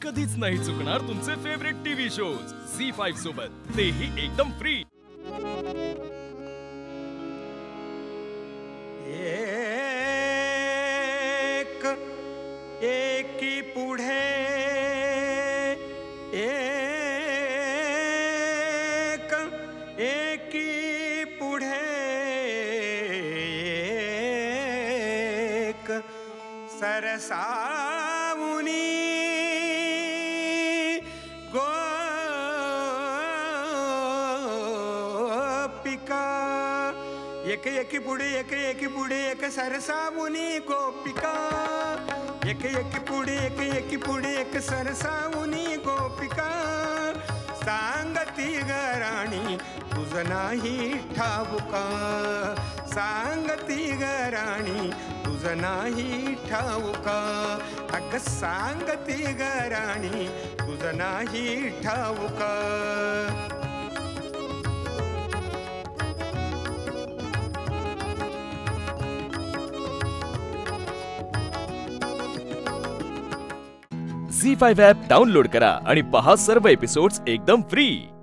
कधीच नाही चुकणार तुमचे फेवरेट टीव्ही शोज झी5 सोबत, तेही एकदम फ्री। एकी पुढे एकी पुढे सरसावुनी गोपिका एकी पुढे एक सरसावुनी गोपिका एकी पुढे एक सरसावुनी गोपिका सांगती गराणी तुझ नाही ठाऊका सांगती गराणी तुझ नाही ठाऊका अग सांगती गराणी तुझ नाही ठाऊका झी5 ॲप डाउनलोड करा आणि पहा सर्व एपिसोड्स एकदम फ्री।